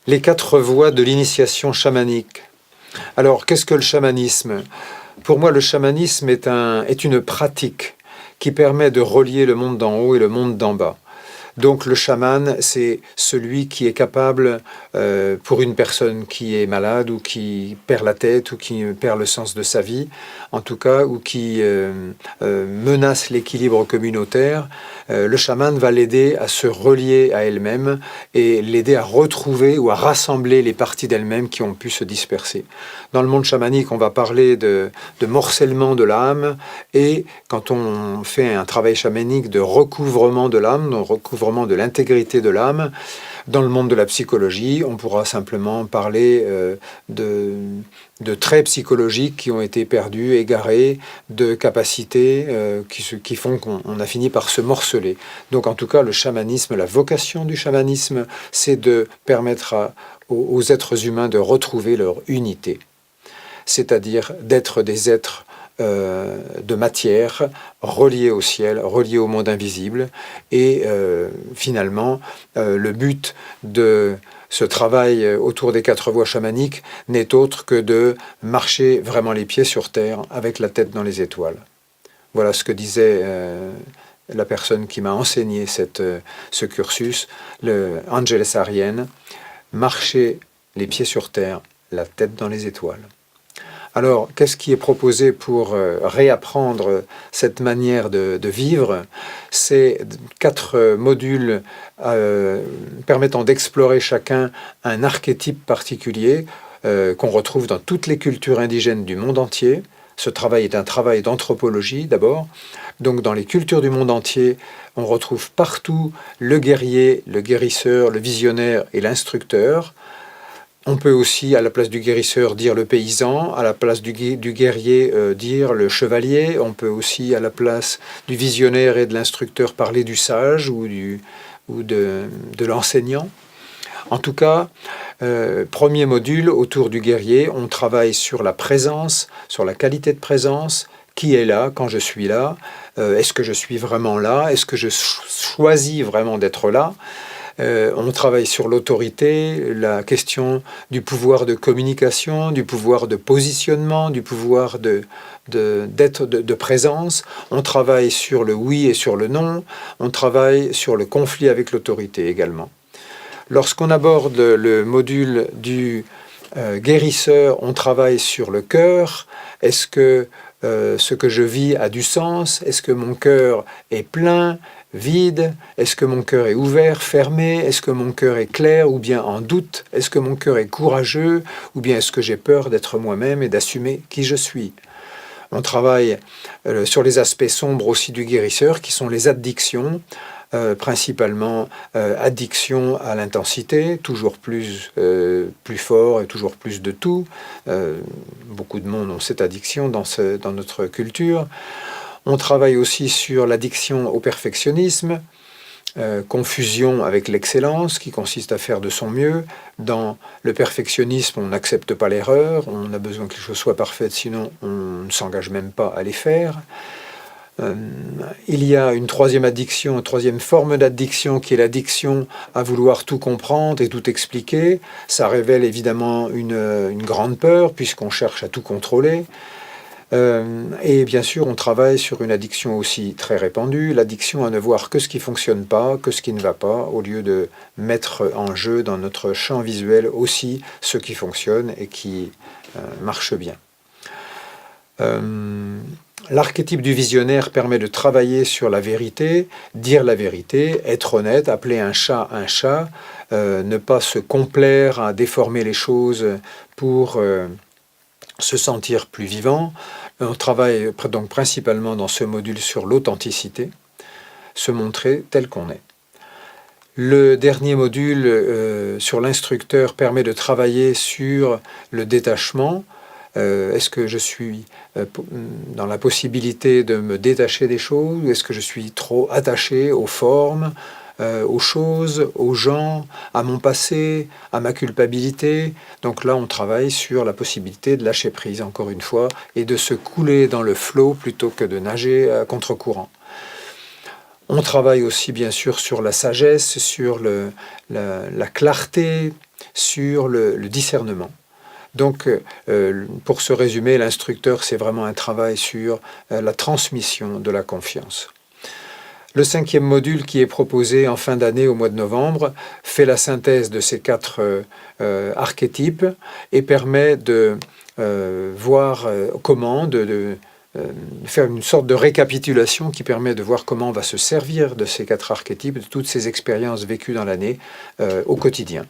Les 4 voies de l'initiation chamanique. Alors, qu'est-ce que le chamanisme? Pour moi, le chamanisme est une pratique qui permet de relier le monde d'en haut et le monde d'en bas. Donc le chaman, c'est celui qui est capable, pour une personne qui est malade ou qui perd la tête ou qui perd le sens de sa vie, en tout cas, ou qui menace l'équilibre communautaire, le chaman va l'aider à se relier à elle-même et l'aider à retrouver ou à rassembler les parties d'elle-même qui ont pu se disperser. Dans le monde chamanique, on va parler de morcellement de l'âme, et quand on fait un travail chamanique de recouvrement de l'âme, de recouvrement de l'intégrité de l'âme, dans le monde de la psychologie, on pourra simplement parler de traits psychologiques qui ont été perdus, égarés, de capacités qui font qu'on a fini par se morceler. Donc en tout cas, le chamanisme, la vocation du chamanisme, c'est de permettre aux êtres humains de retrouver leur unité, c'est-à-dire d'être des êtres de matière, reliés au ciel, reliés au monde invisible. Et finalement, le but de ce travail autour des 4 voies chamaniques n'est autre que de marcher vraiment les pieds sur terre avec la tête dans les étoiles. Voilà ce que disait la personne qui m'a enseigné ce cursus, Angeles Arienne, marcher les pieds sur terre, la tête dans les étoiles. Alors, qu'est-ce qui est proposé pour réapprendre cette manière de vivre? C'est 4 modules permettant d'explorer chacun un archétype particulier qu'on retrouve dans toutes les cultures indigènes du monde entier. Ce travail est un travail d'anthropologie d'abord. Donc dans les cultures du monde entier, on retrouve partout le guerrier, le guérisseur, le visionnaire et l'instructeur. On peut aussi, à la place du guérisseur, dire le paysan, à la place du guerrier, dire le chevalier. On peut aussi, à la place du visionnaire et de l'instructeur, parler du sage ou de l'enseignant. En tout cas, premier module, autour du guerrier, on travaille sur la présence, sur la qualité de présence. Qui est là quand je suis là? Est-ce que je suis vraiment là? Est-ce que je choisis vraiment d'être là? On travaille sur l'autorité, la question du pouvoir de communication, du pouvoir de positionnement, du pouvoir de présence. On travaille sur le oui et sur le non. On travaille sur le conflit avec l'autorité également. Lorsqu'on aborde le module du guérisseur, on travaille sur le cœur. Est-ce que ce que je vis a du sens? Est-ce que mon cœur est plein, vide? Est-ce que mon cœur est ouvert, fermé? Est-ce que mon cœur est clair ou bien en doute? Est-ce que mon cœur est courageux ou bien est-ce que j'ai peur d'être moi-même et d'assumer qui je suis? On travaille sur les aspects sombres aussi du guérisseur, qui sont les addictions, principalement addiction à l'intensité, toujours plus fort et toujours plus de tout. Beaucoup de monde ont cette addiction dans notre culture. On travaille aussi sur l'addiction au perfectionnisme, confusion avec l'excellence, qui consiste à faire de son mieux. Dans le perfectionnisme, on n'accepte pas l'erreur, on a besoin que les choses soient parfaites, sinon on ne s'engage même pas à les faire. Il y a une troisième addiction, une troisième forme d'addiction qui est l'addiction à vouloir tout comprendre et tout expliquer. Ça révèle évidemment une grande peur puisqu'on cherche à tout contrôler. Et bien sûr, on travaille sur une addiction aussi très répandue, l'addiction à ne voir que ce qui ne fonctionne pas, que ce qui ne va pas, au lieu de mettre en jeu dans notre champ visuel aussi ce qui fonctionne et qui marche bien. L'archétype du visionnaire permet de travailler sur la vérité, dire la vérité, être honnête, appeler un chat, ne pas se complaire à déformer les choses pour se sentir plus vivant. On travaille donc principalement dans ce module sur l'authenticité, se montrer tel qu'on est. Le dernier module sur l'instructeur permet de travailler sur le détachement. Est-ce que je suis dans la possibilité de me détacher des choses? Est-ce que je suis trop attaché aux formes, aux choses, aux gens, à mon passé, à ma culpabilité? Donc là, on travaille sur la possibilité de lâcher prise, encore une fois, et de se couler dans le flot plutôt que de nager à contre-courant. On travaille aussi, bien sûr, sur la sagesse, sur la clarté, sur le discernement. Donc, pour se résumer, l'instructeur, c'est vraiment un travail sur la transmission de la confiance. Le 5e module qui est proposé en fin d'année au mois de novembre fait la synthèse de ces 4 archétypes et permet de voir comment, de faire une sorte de récapitulation qui permet de voir comment on va se servir de ces 4 archétypes, de toutes ces expériences vécues dans l'année au quotidien.